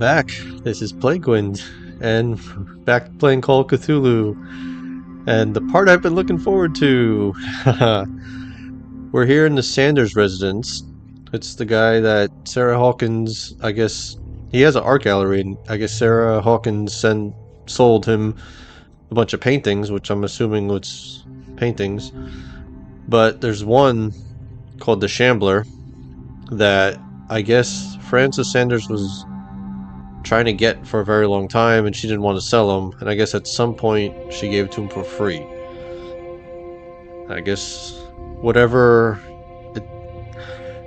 back. This is Plaguewind, and back playing Call of Cthulhu. And the part I've been looking forward to. We're here in the Sanders residence. It's the guy that Sarah Hawkins, I guess, he has an art gallery, and I guess Sarah Hawkins sold him a bunch of paintings, which I'm assuming was paintings. But there's one called the Shambler that I guess Frances Sanders was trying to get for a very long time, and she didn't want to sell them, and I guess at some point she gave it to him for free. I guess whatever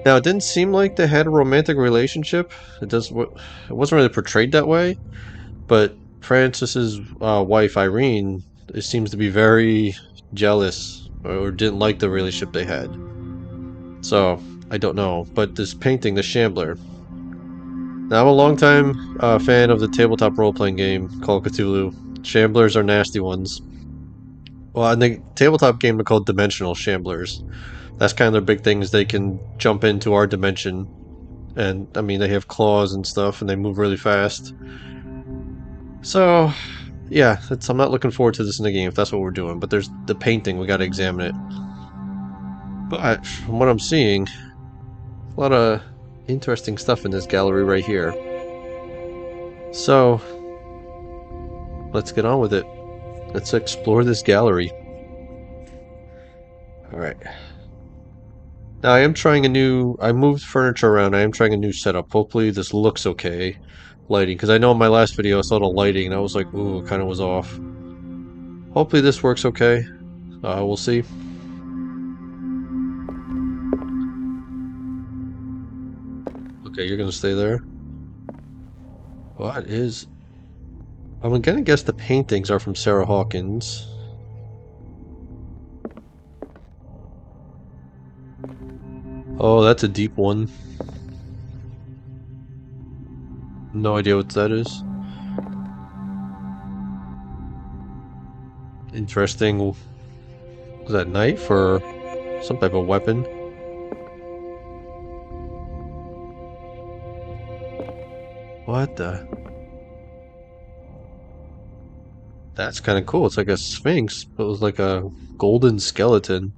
now, it didn't seem like they had a romantic relationship. It wasn't really portrayed that way, but Frances's wife Irene, it seems to be very jealous or didn't like the relationship they had. So I don't know, but this painting, the Shambler. Now, I'm a longtime fan of the tabletop role-playing game Call of Cthulhu. Shamblers are nasty ones. Well, in the tabletop game, they're called dimensional shamblers. That's kind of their big thing, is they can jump into our dimension. And, I mean, they have claws and stuff, and they move really fast. So, yeah, I'm not looking forward to this in the game, if that's what we're doing. But there's the painting, we gotta examine it. But, from what I'm seeing, a lot of interesting stuff in this gallery right here. So, let's get on with it. Let's explore this gallery. Alright. Now I am trying I moved furniture around, I am trying a new setup. Hopefully this looks okay. Lighting, because I know in my last video I saw the lighting and I was like, ooh, it kind of was off. Hopefully this works okay. We'll see. Okay, you're gonna stay there. What is... I'm gonna guess the paintings are from Sarah Hawkins. Oh, that's a deep one. No idea what that is. Interesting. Was that knife or some type of weapon? What the... That's kind of cool. It's like a sphinx, but it was like a golden skeleton.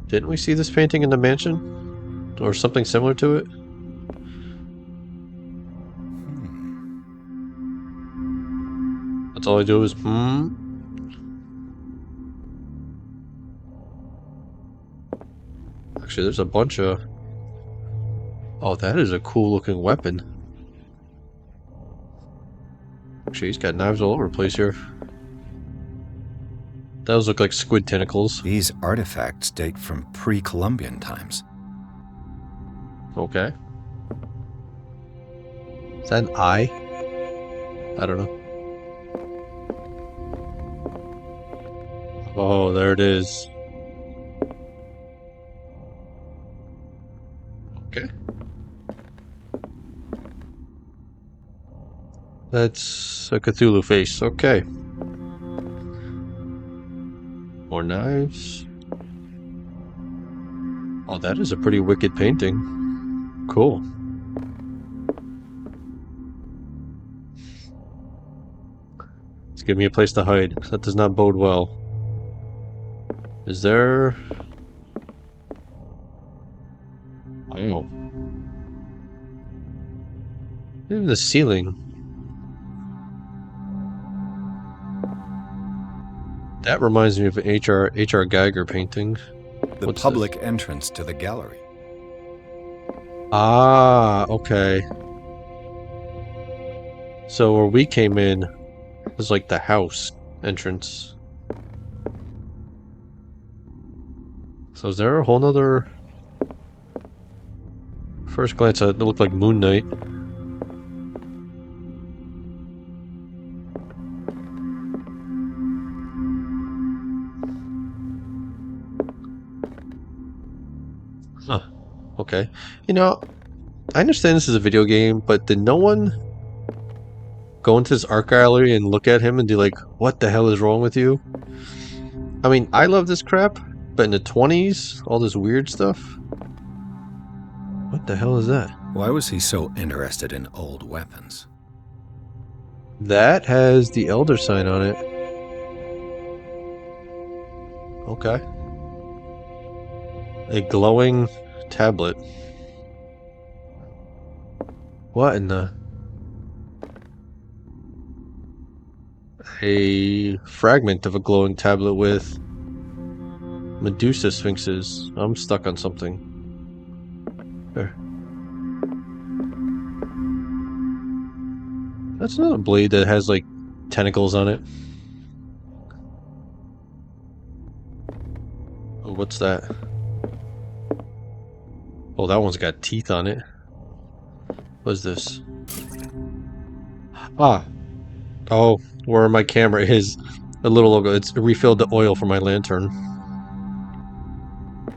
Didn't we see this painting in the mansion? Or something similar to it? That's all I do is Actually, there's a bunch of... Oh, that is a cool looking weapon. Actually, he's got knives all over the place here. Those look like squid tentacles. These artifacts date from pre-Columbian times. Okay. Is that an eye? I don't know. Oh, there it is. Okay. That's a Cthulhu face. Okay. More knives. Oh, that is a pretty wicked painting. Cool. It's giving me a place to hide. That does not bode well. Is there... Oh. Even the ceiling. That reminds me of an H.R. Geiger painting. The public entrance to the gallery. Ah, okay. So where we came in was like the house entrance. So is there a whole nother... First glance, it looked like Moon Knight. Huh. Okay. You know, I understand this is a video game, but did no one go into this art gallery and look at him and be like, what the hell is wrong with you? I mean, I love this crap, but in the 20s, all this weird stuff? What the hell is that? Why was he so interested in old weapons? That has the Elder sign on it. Okay. A glowing tablet. What in the... A fragment of a glowing tablet with Medusa sphinxes. I'm stuck on something. There. That's not a blade that has like tentacles on it. Oh, what's that? Oh, that one's got teeth on it. What's this? Ah. Oh, where my camera is. A little logo. It's refilled the oil for my lantern.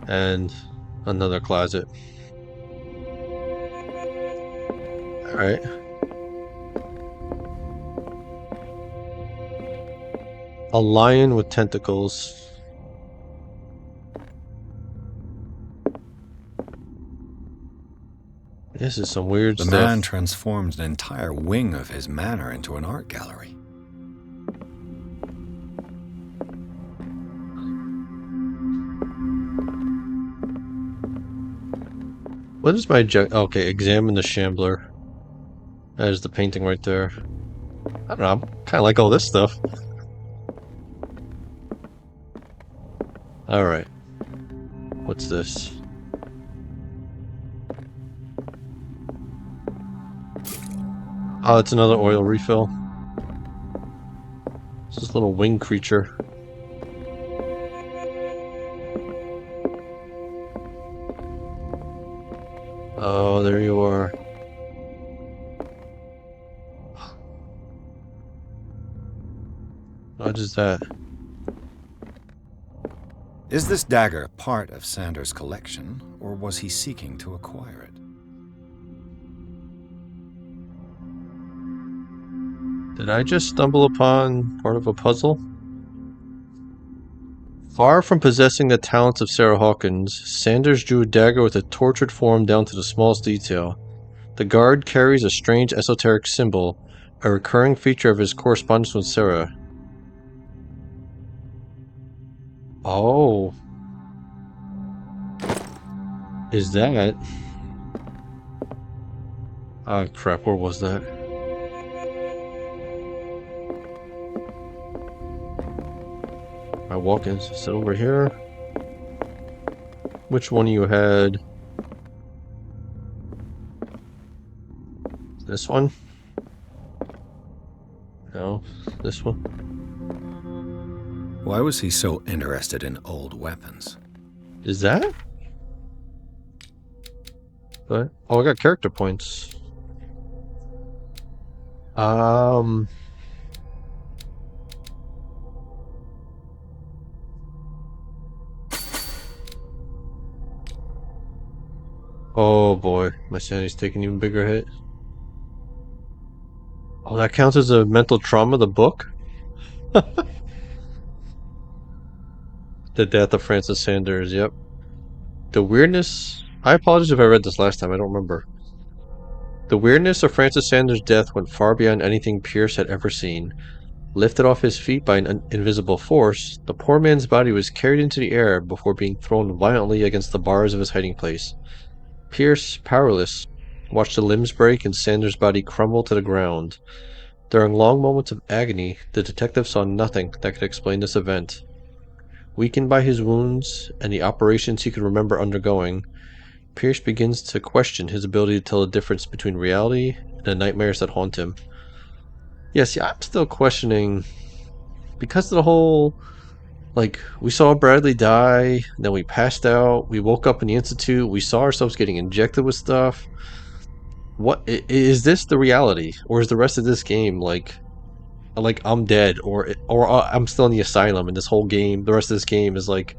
And another closet. Alright. A lion with tentacles. This is some weird The stuff. man transformed an entire wing of his manor into an art gallery. What is my okay, examine the Shambler. There's the painting right there. I don't know, I'm kinda like all this stuff. Alright. What's this? Oh, it's another oil refill. It's this little wing creature. Oh, there you are. What is that? Is this dagger part of Sanders' collection, or was he seeking to acquire it? Did I just stumble upon part of a puzzle? Far from possessing the talents of Sarah Hawkins, Sanders drew a dagger with a tortured form down to the smallest detail. The guard carries a strange esoteric symbol, a recurring feature of his correspondence with Sarah. Oh. Is that? Ah, crap, where was that? I walk in, sit over here. Which one of you had? This one? No, this one. Why was he so interested in old weapons? Is that? What? Oh, I got character points. Oh boy, my sanity's taking an even bigger hit. Oh, that counts as a mental trauma, the book? The Death of Francis Sanders, yep. The weirdness... I apologize if I read this last time, I don't remember. The weirdness of Francis Sanders' death went far beyond anything Pierce had ever seen. Lifted off his feet by an invisible force, the poor man's body was carried into the air before being thrown violently against the bars of his hiding place. Pierce, powerless, watched the limbs break and Sanders' body crumble to the ground. During long moments of agony, the detective saw nothing that could explain this event. Weakened by his wounds and the operations he could remember undergoing, Pierce begins to question his ability to tell the difference between reality and the nightmares that haunt him. Yes, yeah, I'm still questioning, because of the whole, like, we saw Bradley die, then we passed out, we woke up in the institute, we saw ourselves getting injected with stuff. What is this the reality, or is the rest of this game like I'm dead, or I'm still in the asylum, and this whole game, the rest of this game is like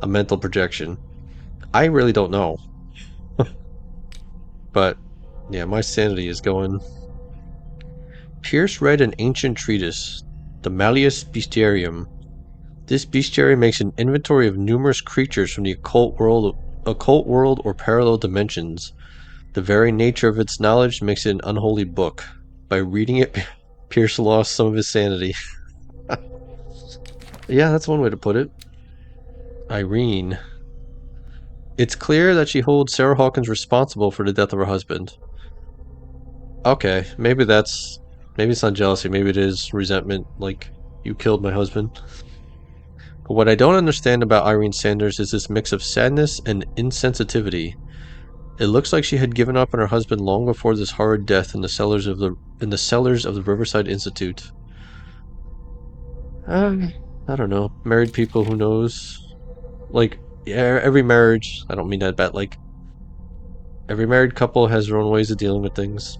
a mental projection? I really don't know. But yeah, my sanity is going. Pierce read an ancient treatise, the Malleus Bestiarium. This bestiary makes an inventory of numerous creatures from the occult world or parallel dimensions. The very nature of its knowledge makes it an unholy book. By reading it, Pierce lost some of his sanity. Yeah, that's one way to put it. Irene. It's clear that she holds Sarah Hawkins responsible for the death of her husband. Okay, maybe it's not jealousy, maybe it is resentment, like, you killed my husband. But what I don't understand about Irene Sanders is this mix of sadness and insensitivity. It looks like she had given up on her husband long before this horrid death in the cellars of the Riverside Institute. I don't know. Married people, who knows? Like, yeah, every marriage, I don't mean that bad, like, every married couple has their own ways of dealing with things.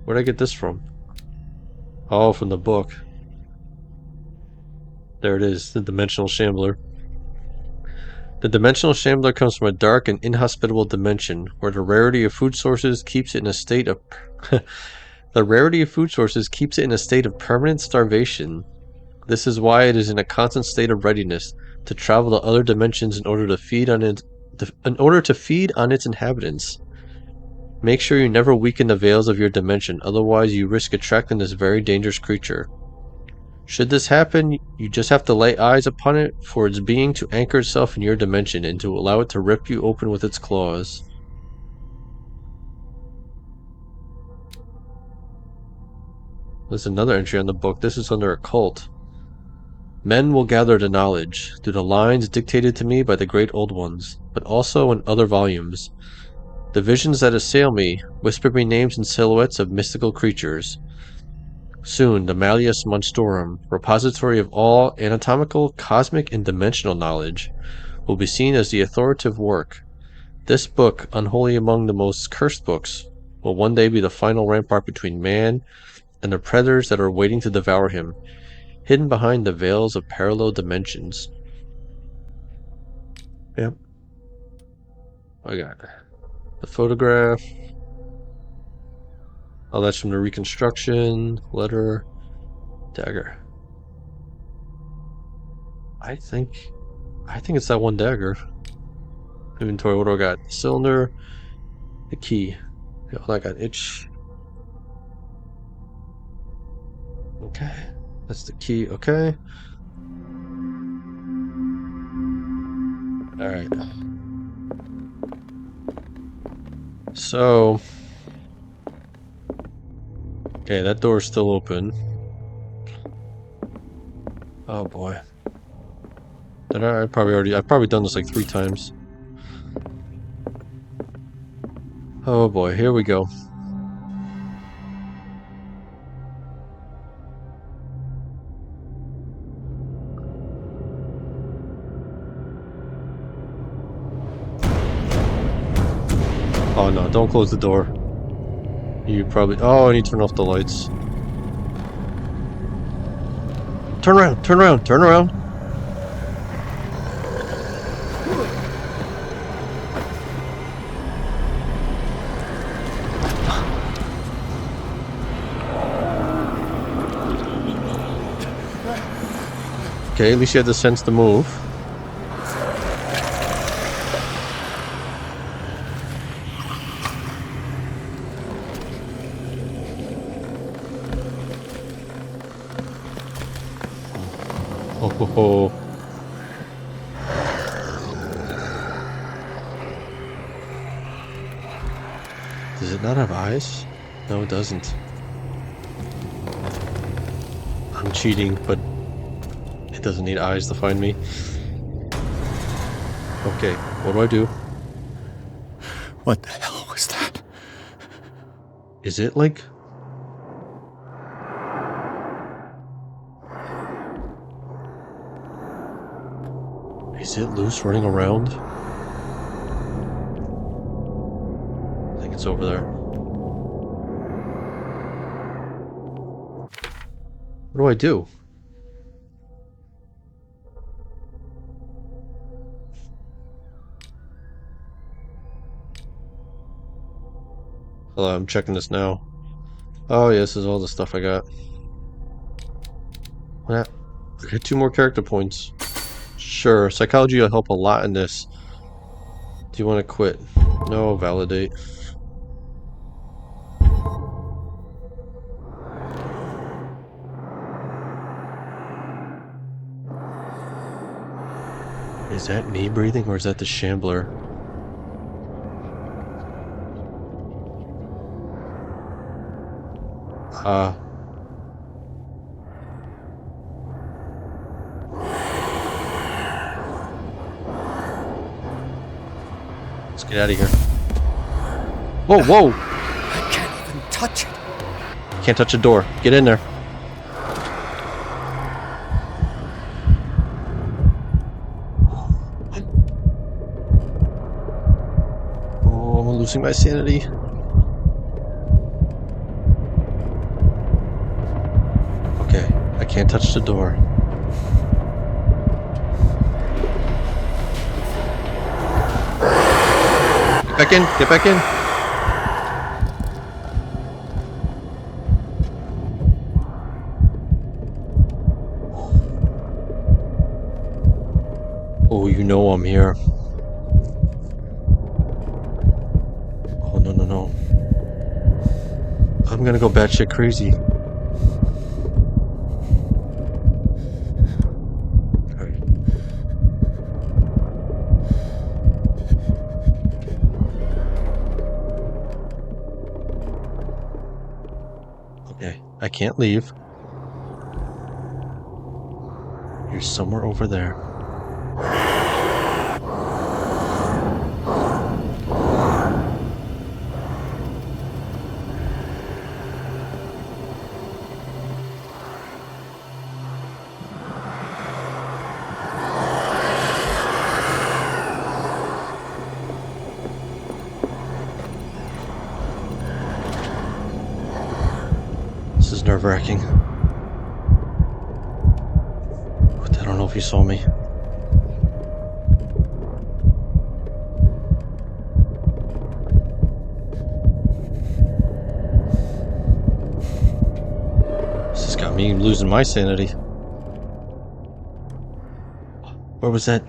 Where'd I get this from? Oh, from the book. There it is, the Dimensional Shambler. The Dimensional Shambler comes from a dark and inhospitable dimension, where the rarity of food sources keeps it in a state of the rarity of food sources keeps it in a state of permanent starvation. This is why it is in a constant state of readiness to travel to other dimensions in order to feed on its inhabitants. Make sure you never weaken the veils of your dimension, otherwise you risk attracting this very dangerous creature. Should this happen, you just have to lay eyes upon it for its being to anchor itself in your dimension and to allow it to rip you open with its claws. There's another entry on the book. This is under occult. Men will gather the knowledge through the lines dictated to me by the great old ones, but also in other volumes. The visions that assail me whisper me names and silhouettes of mystical creatures. Soon, the Malleus Monstrorum, repository of all anatomical, cosmic, and dimensional knowledge, will be seen as the authoritative work. This book, unholy among the most cursed books, will one day be the final rampart between man and the predators that are waiting to devour him, hidden behind the veils of parallel dimensions. Yep. I got the photograph. Oh, that's from the reconstruction. Letter. Dagger. I think it's that one dagger. Inventory, what do I got? Cylinder. The key. Yeah, I got itch. Okay. That's the key. Okay. Alright. So. Okay, that door's still open. Oh boy. I've probably done this like 3 times. Oh boy, here we go. Oh no, don't close the door. You probably... Oh, I need to turn off the lights. Turn around, turn around, turn around! Okay, at least you had the sense to move. Oh, ho, ho. Does it not have eyes? No, it doesn't. I'm cheating, but it doesn't need eyes to find me. Okay, what do I do? What the hell was that? Is it like... Is it loose running around? I think it's over there. What do I do? Hello, I'm checking this now. Oh, yeah, this is all the stuff I got. What? I got 2 more character points. Sure, psychology will help a lot in this. Do you want to quit? No, validate. Is that me breathing or is that the Shambler? Let's get out of here. Whoa, whoa! I can't even touch it. Can't touch the door. Get in there. Oh, I'm losing my sanity. Okay, I can't touch the door. Get back in! Get back in! Oh, you know I'm here. Oh, no, no, no. I'm gonna go batshit crazy. Alright. Okay, I can't leave. You're somewhere over there. This is nerve-wracking. I don't know if you saw me. This has got me losing my sanity. Where was that?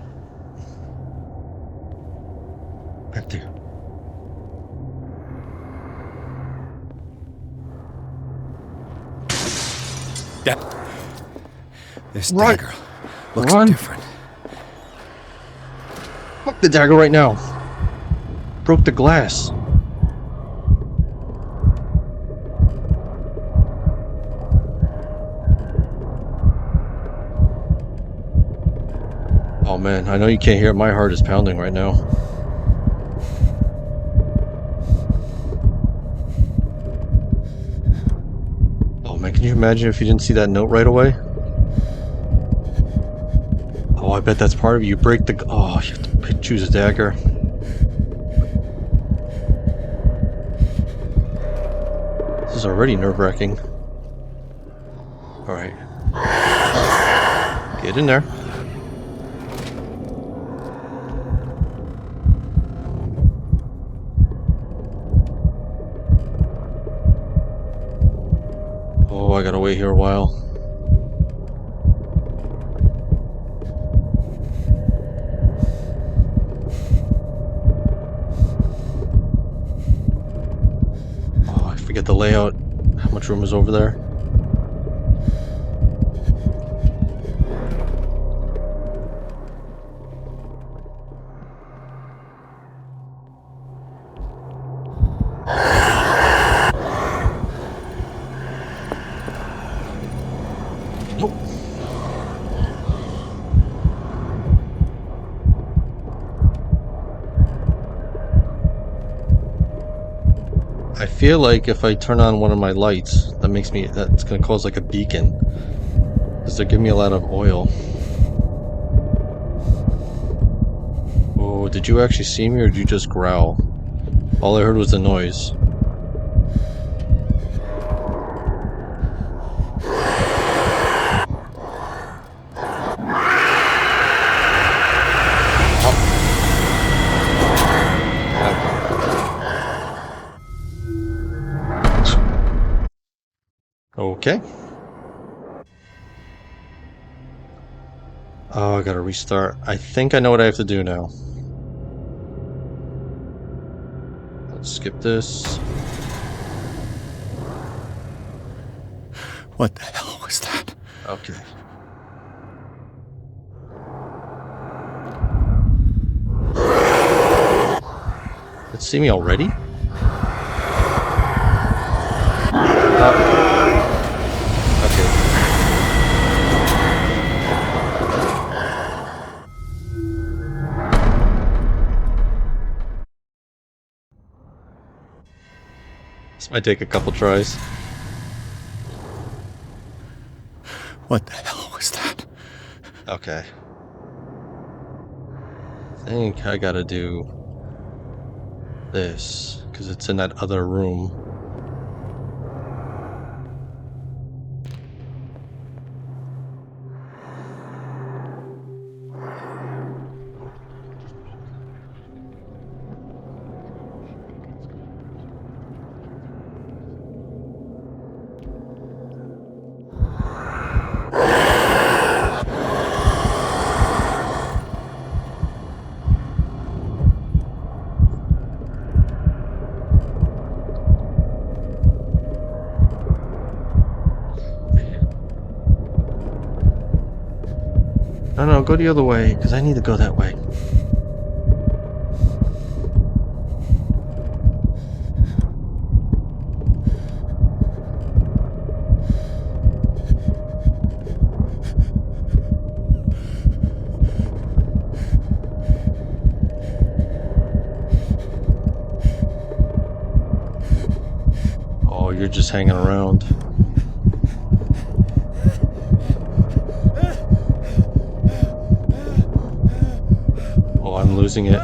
Back there. This Right. dagger looks Run. different. Fuck the dagger right now. Broke the glass. Oh man, I know you can't hear it. My heart is pounding right now. Oh man, can you imagine if you didn't see that note right away? Oh, I bet that's part of it. You break the... Oh, you have to choose a dagger. This is already nerve-wracking. Alright. Get in there. Oh, I gotta wait here a while. Oh, I forget the layout. How much room is over there? Nope. I feel like if I turn on one of my lights, that's gonna cause like a beacon. Because they're giving me a lot of oil. Oh, did you actually see me or did you just growl? All I heard was the noise. Okay. Oh, I gotta restart. I think I know what I have to do now. Skip this. What the hell was that? Okay. Let's see me already? Okay. This might take a couple tries. What the hell was that? Okay. I think I gotta do this, because it's in that other room. No, go the other way, because I need to go that way. Oh, you're just hanging around. Oh, I'm losing it.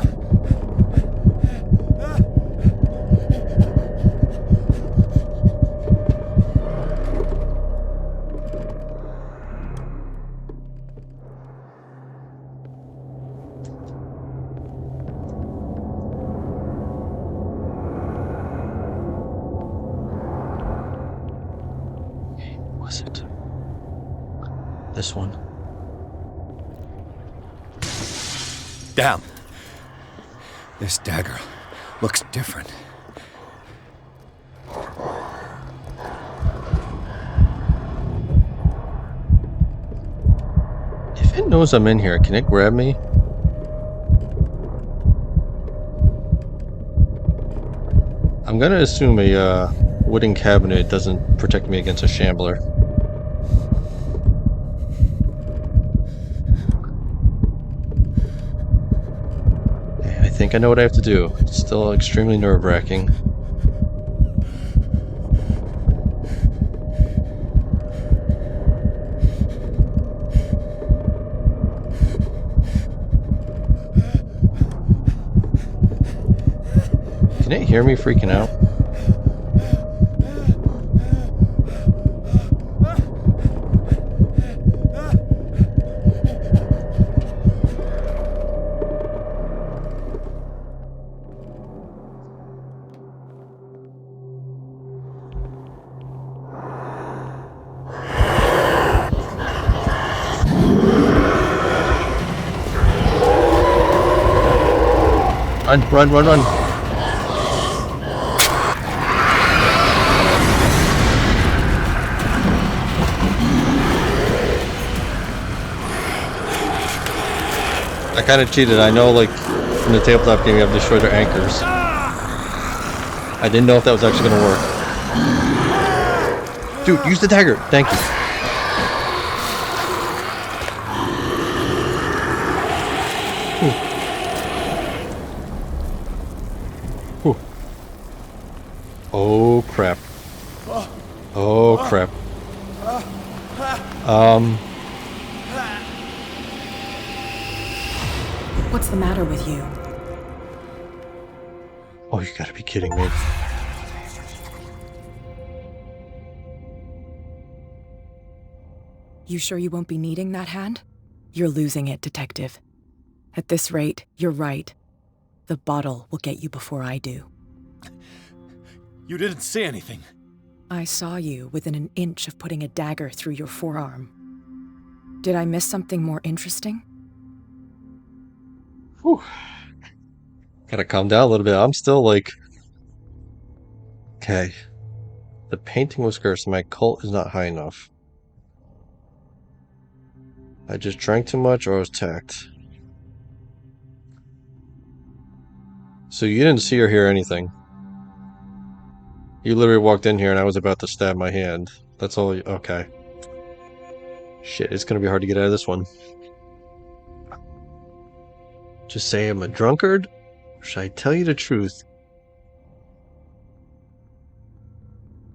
Was it? This one. Damn. This dagger looks different. If it knows I'm in here, can it grab me? I'm gonna assume a wooden cabinet doesn't protect me against a shambler. Okay, I think I know what I have to do. It's still extremely nerve-wracking. Can it hear me freaking out? Run, run, run, run! I kind of cheated. I know, like, in the tabletop game, you have destroyed their anchors. I didn't know if that was actually going to work. Dude, use the dagger. Thank you. Whew. Whew. Oh, crap. Oh, crap. What's the matter with you? Oh, you gotta be kidding me. You sure you won't be needing that hand? You're losing it, Detective. At this rate, you're right. The bottle will get you before I do. You didn't see anything. I saw you within an inch of putting a dagger through your forearm. Did I miss something more interesting? Whew. Gotta calm down a little bit. I'm still, like, Okay. The painting was cursed. My cult is not high enough. I just drank too much or I was attacked. So you didn't see or hear anything. You literally walked in here and I was about to stab my hand. That's all. Okay. Shit, it's gonna be hard to get out of this one. Just say I'm a drunkard? Or should I tell you the truth?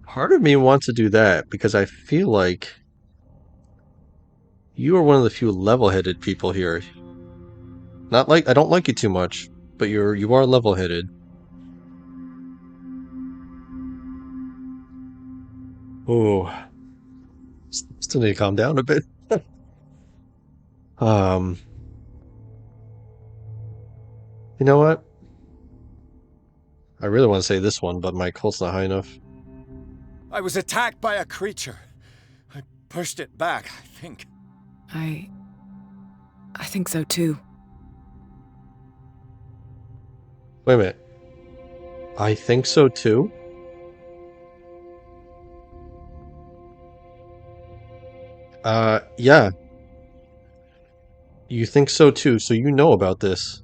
Part of me wants to do that because I feel like you are one of the few level-headed people here. Not like I don't like you too much, but you are level-headed. Oh, still need to calm down a bit. Um, you know what? I really want to say this one, but my cult's not high enough. I was attacked by a creature. I pushed it back, I think. I think so too. Wait a minute. I think so too? Yeah. You think so too, so you know about this.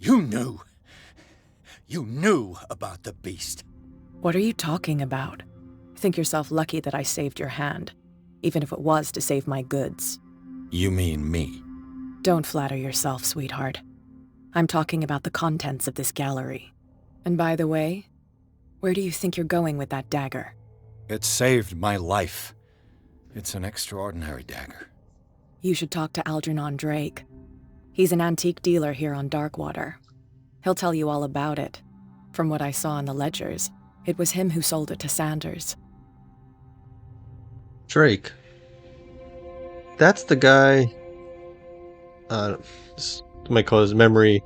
You knew. You knew about the beast. What are you talking about? Think yourself lucky that I saved your hand, even if it was to save my goods. You mean me? Don't flatter yourself, sweetheart. I'm talking about the contents of this gallery. And by the way, where do you think you're going with that dagger? It saved my life. It's an extraordinary dagger. You should talk to Algernon Drake. He's an antique dealer here on Darkwater. He'll tell you all about it. From what I saw in the ledgers, it was him who sold it to Sanders. Drake. That's the guy. This might cause memory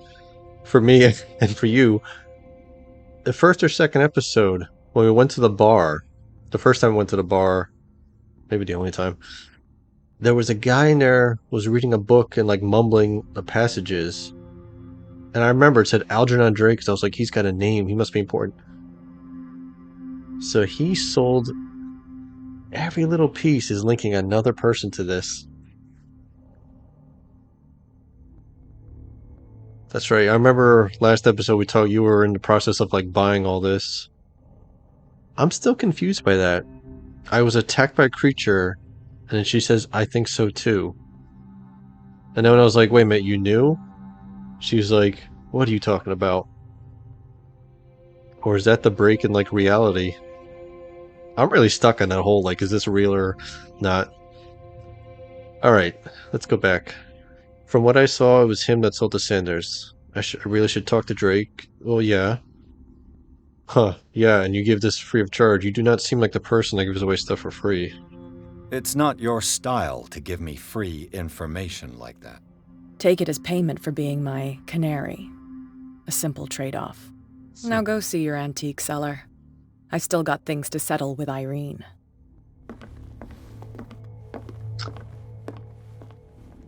for me and for you. The first or second episode, when we went to the bar, the first time we went to the bar, maybe the only time, there was a guy in there was reading a book and like mumbling the passages. And I remember it said Algernon Drake, because I was like, he's got a name, he must be important. So he sold every little piece is linking another person to this. That's right. I remember last episode we talked, you were in the process of like buying all this. I'm still confused by that. I was attacked by a creature, and then she says, I think so too. And then when I was like, wait a minute, you knew? She was like, what are you talking about? Or is that the break in like reality? I'm really stuck on that whole like, is this real or not? Alright, let's go back. From what I saw, it was him that sold to Sanders. I really should talk to Drake. Well, yeah. Huh, yeah, and you give this free of charge. You do not seem like the person that gives away stuff for free. It's not your style to give me free information like that. Take it as payment for being my canary. A simple trade-off. Now go see your antique seller. I still got things to settle with Irene.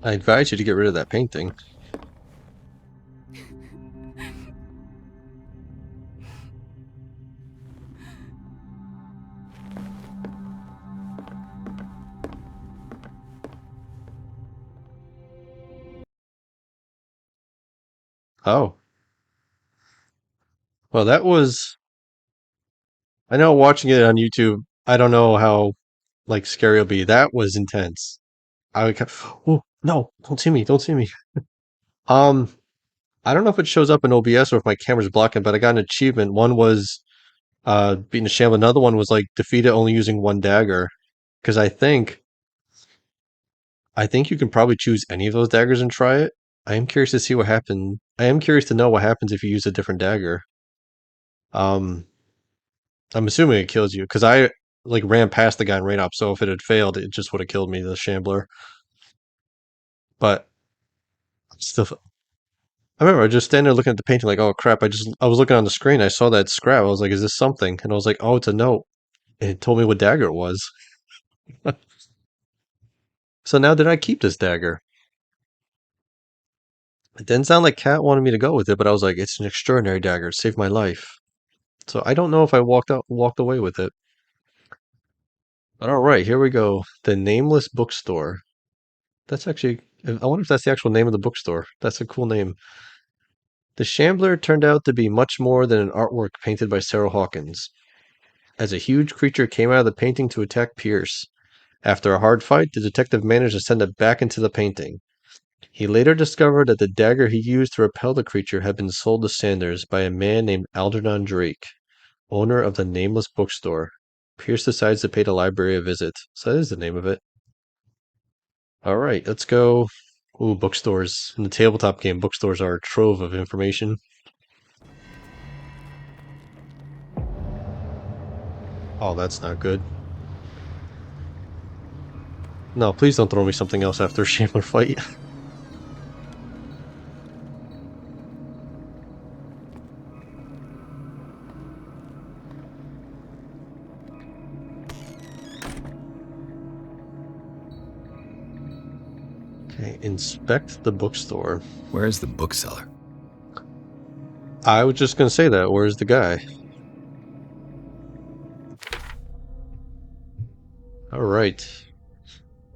I advise you to get rid of that painting. Oh. Well, that was... I know watching it on YouTube, I don't know how, like, scary it'll be. That was intense. I would oh, no, don't see me, don't see me. Um, I don't know if it shows up in OBS or if my camera's blocking, but I got an achievement. One was beating a Shambler. Another one was like defeat it only using one dagger. Because I think you can probably choose any of those daggers and try it. I am curious to see what happened. I am curious to know what happens if you use a different dagger. Um, I'm assuming it kills you because I like ran past the guy and ran up. So if it had failed, it just would have killed me, the Shambler. But still, I remember I was just standing there looking at the painting, like, oh crap! I was looking on the screen. I saw that scrap. I was like, is this something? And I was like, oh, it's a note. It told me what dagger it was. So now did I keep this dagger? It didn't sound like Kat wanted me to go with it, but I was like, it's an extraordinary dagger. It saved my life. So I don't know if I walked away with it. But all right, here we go. The Nameless Bookstore. That's actually, I wonder if that's the actual name of the bookstore. That's a cool name. The Shambler turned out to be much more than an artwork painted by Sarah Hawkins, as a huge creature came out of the painting to attack Pierce. After a hard fight, the detective managed to send it back into the painting. He later discovered that the dagger he used to repel the creature had been sold to Sanders by a man named Algernon Drake, owner of the Nameless Bookstore. Pierce decides to pay the library a visit. So that is the name of it. All right, let's go. Ooh, bookstores. In the tabletop game, bookstores are a trove of information. Oh, that's not good. No, please don't throw me something else after a Shambler fight. Okay, inspect the bookstore. Where is the bookseller? I was just gonna say that. Where's the guy? All right.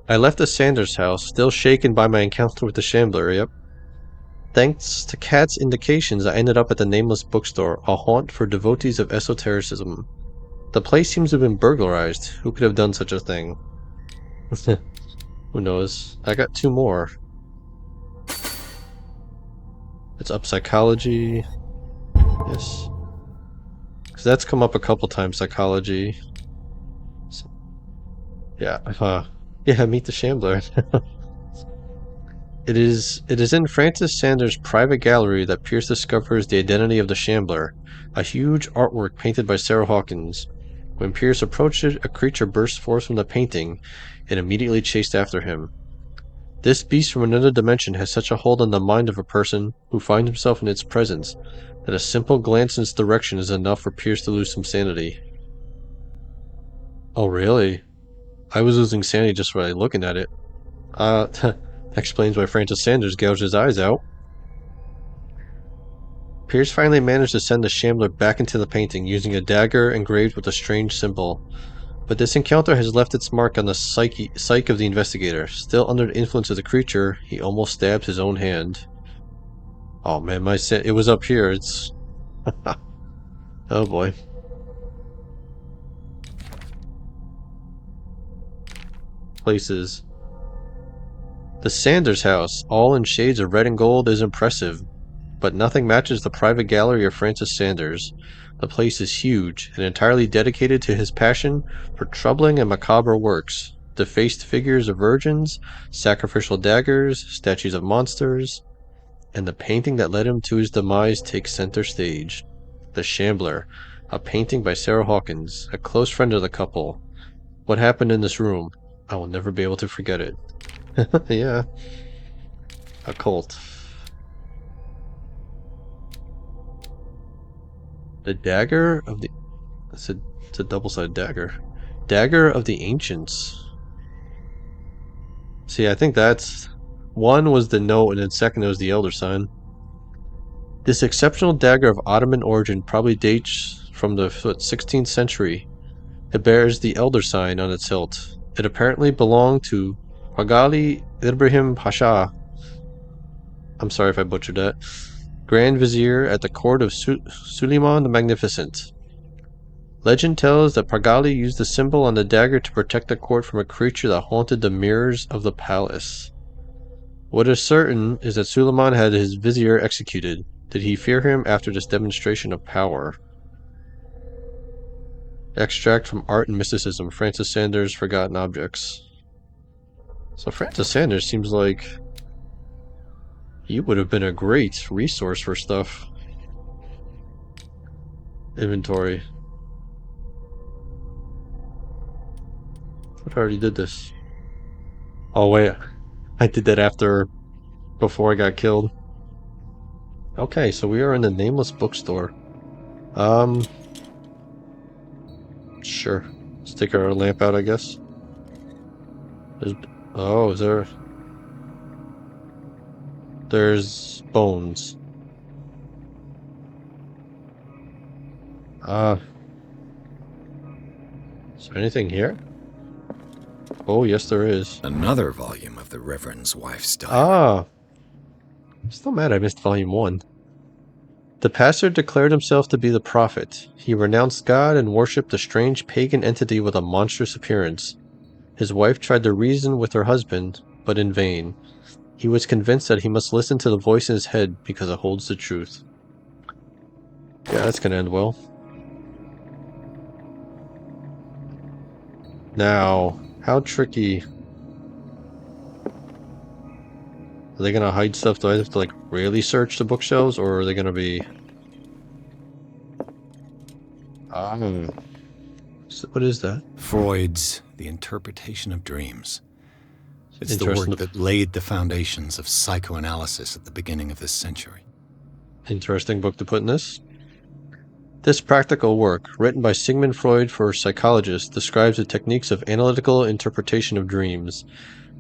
I left the Sanders house, still shaken by my encounter with the Shambler, yep. Thanks to Kat's indications, I ended up at the Nameless Bookstore, a haunt for devotees of esotericism. The place seems to have been burglarized. Who could have done such a thing? Who knows? I got two more. It's up psychology. Yes. Because that's come up a couple times, psychology. So, yeah. Yeah, meet the Shambler. It is in Francis Sanders' private gallery that Pierce discovers the identity of the Shambler, a huge artwork painted by Sarah Hawkins. When Pierce approached it, a creature burst forth from the painting and immediately chased after him. This beast from another dimension has such a hold on the mind of a person who finds himself in its presence that a simple glance in its direction is enough for Pierce to lose some sanity. Oh, really? I was losing sanity just by looking at it. That explains why Francis Sanders gouged his eyes out. Pierce finally managed to send the Shambler back into the painting using a dagger engraved with a strange symbol. But this encounter has left its mark on the psyche of the investigator. Still under the influence of the creature, he almost stabbed his own hand. Oh man, it was up here. It's... oh boy. Places. The Sanders house, all in shades of red and gold, is impressive. But nothing matches the private gallery of Francis Sanders. The place is huge and entirely dedicated to his passion for troubling and macabre works. Defaced figures of virgins, sacrificial daggers, statues of monsters, and the painting that led him to his demise takes center stage. The Shambler, a painting by Sarah Hawkins, a close friend of the couple. What happened in this room? I will never be able to forget it. Yeah. A cult. The dagger of the... it's a double-sided dagger. Dagger of the Ancients. See, I think that's... one was the note, and then second was the elder sign. This exceptional dagger of Ottoman origin probably dates from the 16th century. It bears the elder sign on its hilt. It apparently belonged to Pagali Ibrahim Pasha. I'm sorry if I butchered that. Grand Vizier at the court of Suleiman the Magnificent. Legend tells that Pagali used the symbol on the dagger to protect the court from a creature that haunted the mirrors of the palace. What is certain is that Suleiman had his vizier executed. Did he fear him after this demonstration of power? Extract from Art and Mysticism, Francis Sanders' Forgotten Objects. So Francis Sanders seems like he would have been a great resource for stuff. Inventory. I already did this. Oh wait, I did that before I got killed. Okay, so we are in the Nameless Bookstore. Sure. Let's take our lamp out, I guess. Oh, is there... there's bones. Is there anything here? Oh, yes, there is. Another volume of the Reverend's wife's diary. Ah, I'm still mad I missed volume 1. The pastor declared himself to be the prophet. He renounced God and worshipped a strange pagan entity with a monstrous appearance. His wife tried to reason with her husband, but in vain. He was convinced that he must listen to the voice in his head because it holds the truth. Yeah, that's gonna end well. Now, how tricky... Are they gonna hide stuff? Do I have to, like, really search the bookshelves, or are they gonna be... So what is that? Freud's The Interpretation of Dreams. It's the Interesting. work that laid the foundations of psychoanalysis at the beginning of this century. Interesting book to put in this. This practical work, written by Sigmund Freud for psychologists, describes the techniques of analytical interpretation of dreams.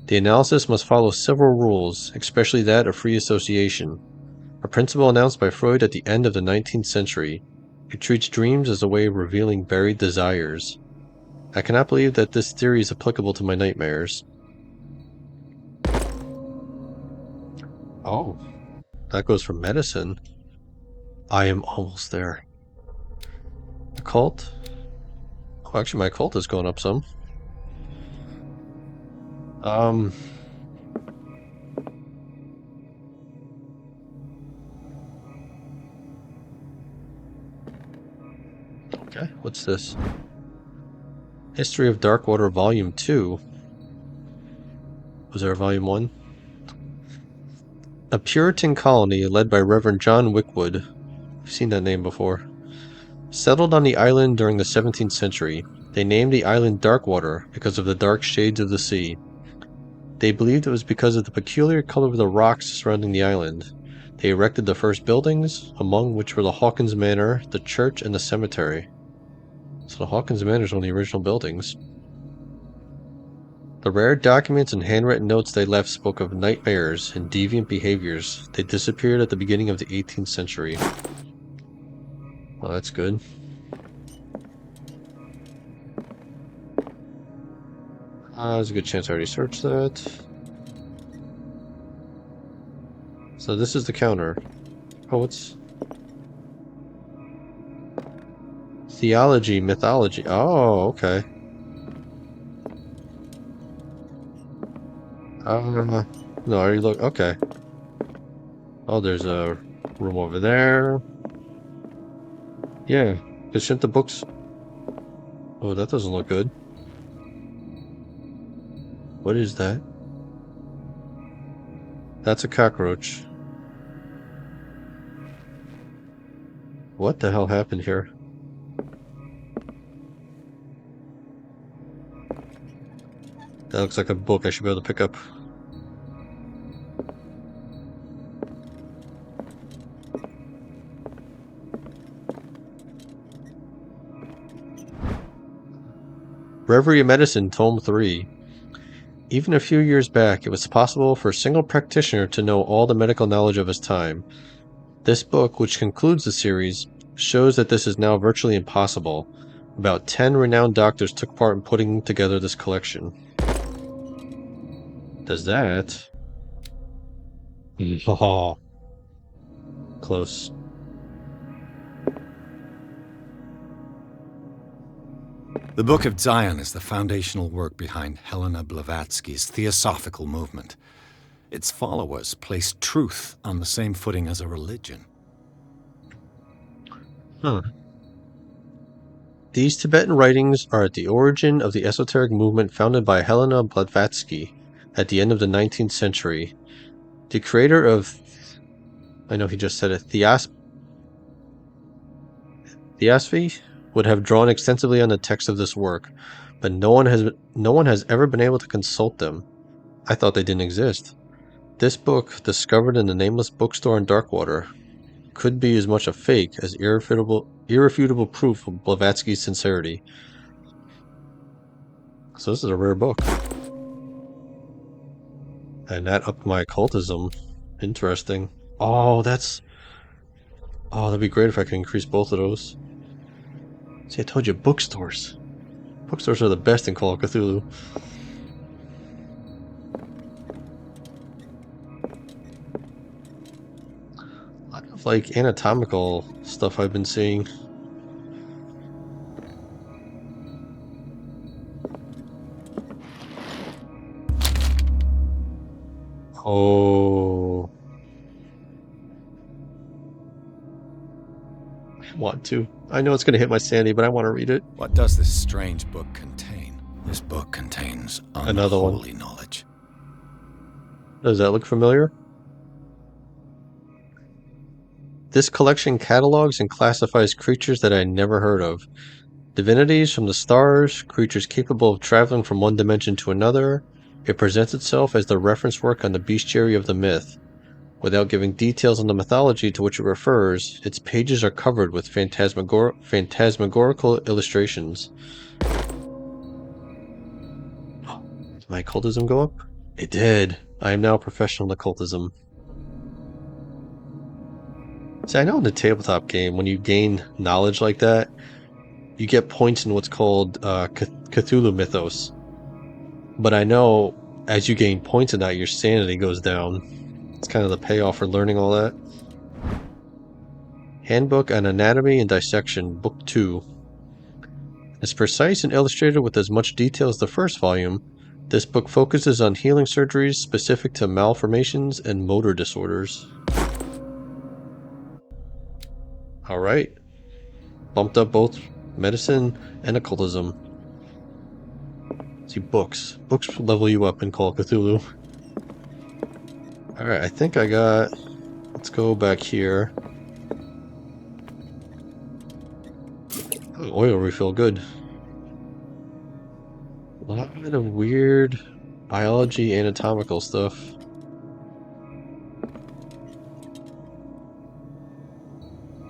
The analysis must follow several rules, especially that of free association, a principle announced by Freud at the end of the 19th century. It treats dreams as a way of revealing buried desires. I cannot believe that this theory is applicable to my nightmares. Oh, that goes for medicine. I am almost there. Occult? Oh, actually, my occult is going up some. Okay, what's this? History of Darkwater Volume 2. Was there a Volume 1? A Puritan colony led by Reverend John Wickwood. I've seen that name before. Settled on the island during the 17th century. They named the island Darkwater because of the dark shades of the sea. They believed it was because of the peculiar color of the rocks surrounding the island. They erected the first buildings, among which were the Hawkins Manor, the church, and the cemetery. So the Hawkins Manor is one of the original buildings. The rare documents and handwritten notes they left spoke of nightmares and deviant behaviors. They disappeared at the beginning of the 18th century. Well, that's good. There's a good chance I already searched that. So this is the counter. Oh, what's... Theology, mythology. Oh, okay. No, are you look... Okay. Oh, there's a room over there. Yeah, because shouldn't the books... Oh, that doesn't look good. What is that? That's a cockroach. What the hell happened here? That looks like a book I should be able to pick up. Reverie of Medicine, Tome 3. Even a few years back, it was possible for a single practitioner to know all the medical knowledge of his time. This book, which concludes the series, shows that this is now virtually impossible. About 10 renowned doctors took part in putting together this collection. Does that? Oh, close. The Book of Zion is the foundational work behind Helena Blavatsky's Theosophical movement. Its followers place truth on the same footing as a religion. Huh. These Tibetan writings are at the origin of the esoteric movement founded by Helena Blavatsky at the end of the 19th century. The creator of... I know he just said it. Theosophy would have drawn extensively on the text of this work, but no one has ever been able to consult them. I thought they didn't exist. This book, discovered in the nameless bookstore in Darkwater, could be as much a fake as irrefutable proof of Blavatsky's sincerity. So this is a rare book. And that upped my occultism. Interesting. Oh, that'd be great if I could increase both of those. See, I told you, bookstores. Bookstores are the best in Call of Cthulhu. A lot of, like, anatomical stuff I've been seeing. Oh. I want to. I know it's going to hit my sanity, but I want to read it. What does this strange book contain? This book contains Another one. unholy knowledge. Does that look familiar? This collection catalogs and classifies creatures that I never heard of. Divinities from the stars, creatures capable of traveling from one dimension to another. It presents itself as the reference work on the bestiary of the myth. Without giving details on the mythology to which it refers, its pages are covered with phantasmagorical illustrations. Did my occultism go up? It did. I am now a professional in occultism. See, I know in the tabletop game, when you gain knowledge like that, you get points in what's called Cthulhu Mythos. But I know as you gain points in that, your sanity goes down. It's kind of the payoff for learning all that. Handbook on Anatomy and Dissection, Book 2. As precise and illustrated with as much detail as the first volume, this book focuses on healing surgeries specific to malformations and motor disorders. Alright. Bumped up both medicine and occultism. See, books. Books level you up in Call of Cthulhu. Alright, I think I got... Let's go back here. Oh, oil refill, good. A lot of weird biology, anatomical stuff.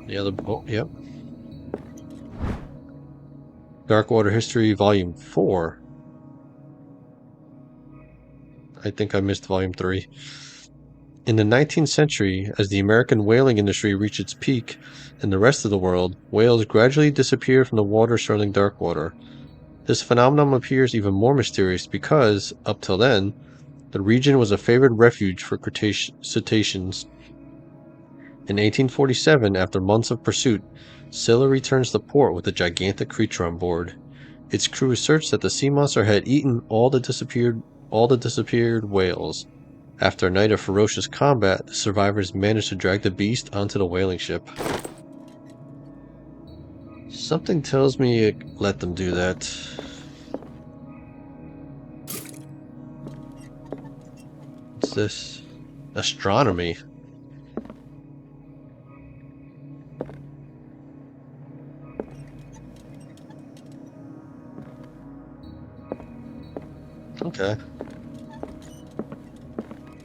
Yeah, yep. Darkwater History, Volume 4. I think I missed Volume 3. In the 19th century, as the American whaling industry reached its peak in the rest of the world, whales gradually disappeared from the water surrounding Darkwater. This phenomenon appears even more mysterious because, up till then, the region was a favored refuge for cetaceans. In 1847, after months of pursuit, Scylla returns to port with a gigantic creature on board. Its crew asserts that the sea monster had eaten all the disappeared whales. After a night of ferocious combat, the survivors managed to drag the beast onto the whaling ship. Something tells me it let them do that. What's this? Astronomy. Okay.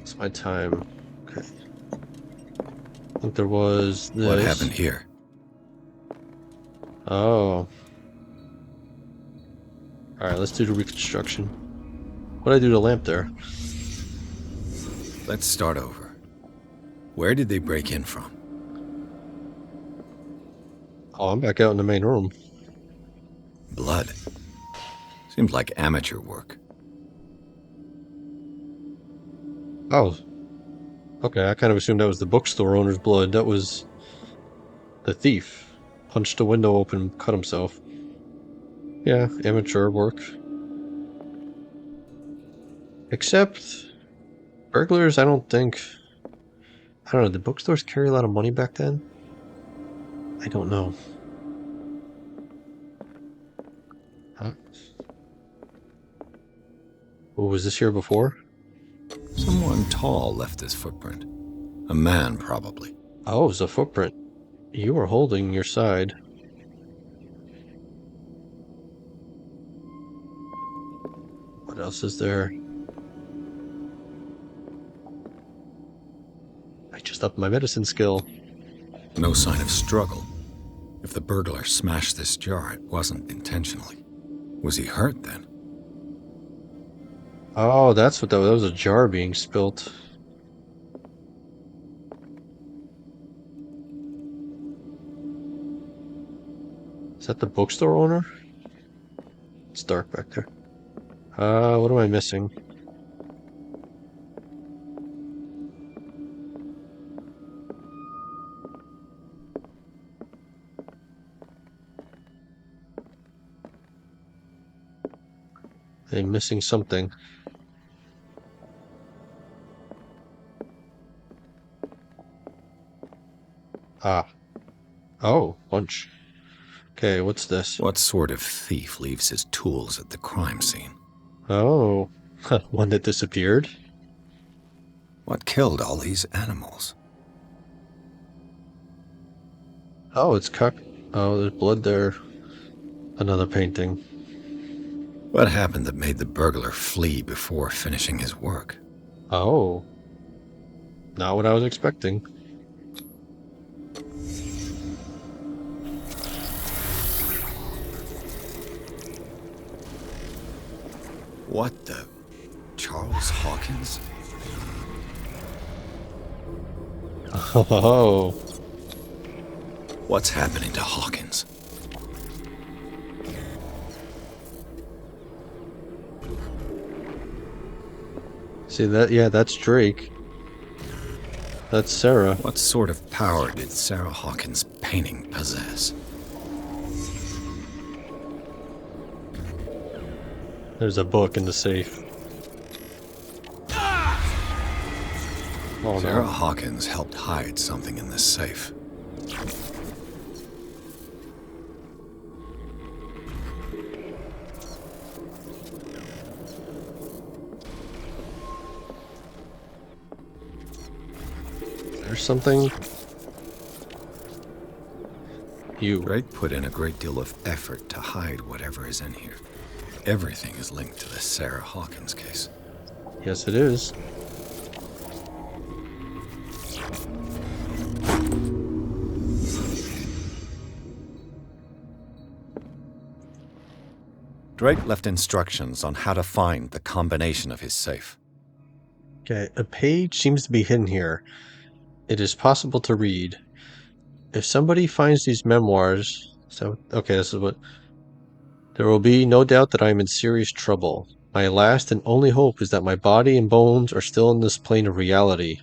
It's my time. Okay. I think there was this. What happened here? Oh. Alright, let's do the reconstruction. What did I do to the lamp there? Let's start over. Where did they break in from? Oh, I'm back out in the main room. Blood. Seems like amateur work. Oh. Okay, I kind of assumed that was the bookstore owner's blood. That was the thief. Punched the window open, cut himself. Yeah, amateur work. Except burglars, I don't think... I don't know, did bookstores carry a lot of money back then? I don't know. Huh? Oh, was this here before? Someone tall left this footprint. A man, probably. Oh, it was a footprint. You were holding your side. What else is there? I just upped my medicine skill. No sign of struggle. If the burglar smashed this jar, it wasn't intentionally. Was he hurt then? Oh, that's what that was. That was a jar being spilt. that the bookstore owner? It's dark back there. What am I missing? I'm missing something. Ah. Oh, lunch. Okay, what's this? What sort of thief leaves his tools at the crime scene? Oh, one that disappeared? What killed all these animals? Oh, it's cock. Oh, there's blood there. Another painting. What happened that made the burglar flee before finishing his work? Oh. Not what I was expecting. What the... Charles Hawkins? Oh. What's happening to Hawkins? See that? Yeah, that's Drake. That's Sarah. What sort of power did Sarah Hawkins' painting possess? There's a book in the safe. Oh Sarah no. Hawkins helped hide something in this safe. There's something. You. Drake put in a great deal of effort to hide whatever is in here. Everything is linked to the Sarah Hawkins case. Yes, it is. Drake left instructions on how to find the combination of his safe. Okay, a page seems to be hidden here. It is possible to read. If somebody finds these memoirs... okay, this is what... There will be no doubt that I am in serious trouble. My last and only hope is that my body and bones are still in this plane of reality.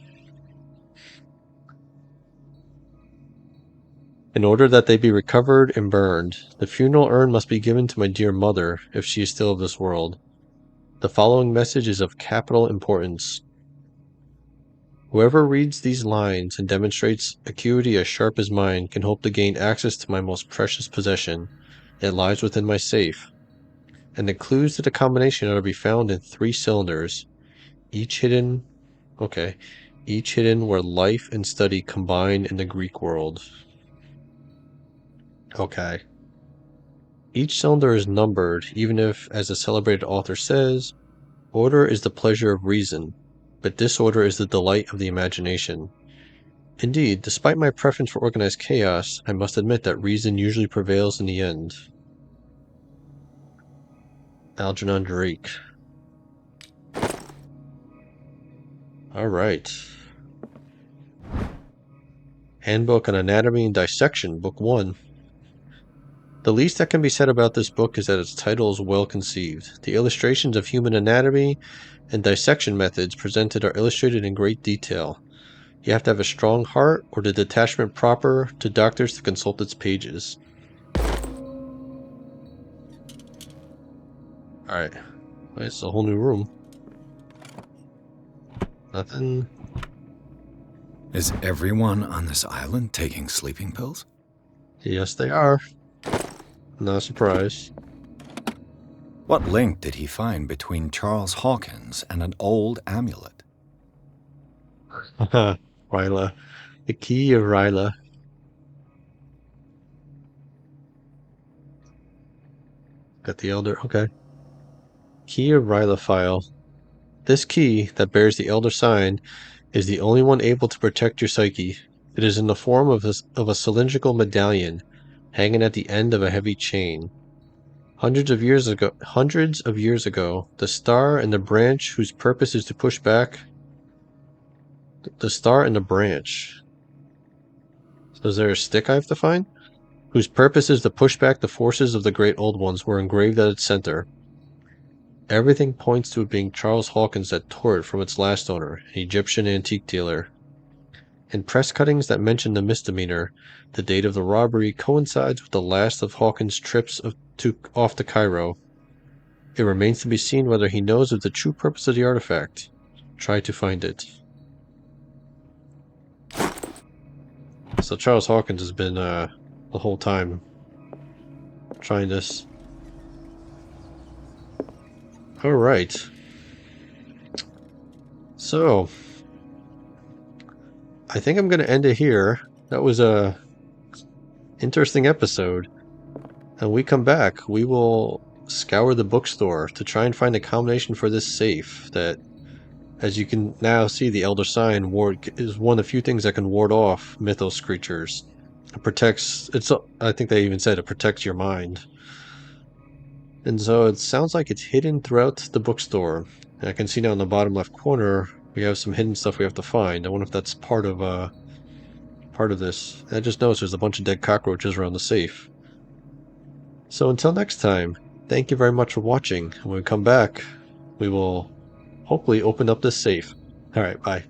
In order that they be recovered and burned, the funeral urn must be given to my dear mother, if she is still of this world. The following message is of capital importance. Whoever reads these lines and demonstrates acuity as sharp as mine can hope to gain access to my most precious possession. It lies within my safe, and the clues to the combination are to be found in 3 cylinders, each hidden where life and study combine in the Greek world. Okay. Each cylinder is numbered, even if, as the celebrated author says, order is the pleasure of reason, but disorder is the delight of the imagination. Indeed, despite my preference for organized chaos, I must admit that reason usually prevails in the end. Algernon Drake. Alright. Handbook on Anatomy and Dissection, Book 1. The least that can be said about this book is that its title is well conceived. The illustrations of human anatomy and dissection methods presented are illustrated in great detail. You have to have a strong heart or the detachment proper to doctors to consult its pages. Alright. It's a whole new room. Nothing. Is everyone on this island taking sleeping pills? Yes, they are. Not a surprise. What link did he find between Charles Hawkins and an old amulet? Ryla. The key of Ryla. Got the Elder. Okay. Key of Ryla file. This key, that bears the Elder sign, is the only one able to protect your psyche. It is in the form of a cylindrical medallion, hanging at the end of a heavy chain. Hundreds of years ago, the star and the branch whose purpose is to push back... The star and the branch. So is there a stick I have to find? whose purpose is to push back the forces of the Great Old Ones, were engraved at its center. Everything points to it being Charles Hawkins that tore it from its last owner, an Egyptian antique dealer. In press cuttings that mention the misdemeanor, the date of the robbery coincides with the last of Hawkins' trips off to Cairo. It remains to be seen whether he knows of the true purpose of the artifact. Try to find it. So Charles Hawkins has been the whole time trying this. Alright. So I think I'm going to end it here. That was a interesting episode. And we come back, we will scour the bookstore to try and find a combination for this safe that, as you can now see, the Elder Sign is one of the few things that can ward off mythos creatures. It protects, I think they even said it protects your mind. And so it sounds like it's hidden throughout the bookstore. And I can see now in the bottom left corner, we have some hidden stuff we have to find. I wonder if that's part of this. I just noticed there's a bunch of dead cockroaches around the safe. So until next time, thank you very much for watching. When we come back, we will hopefully open up this safe. Alright, bye.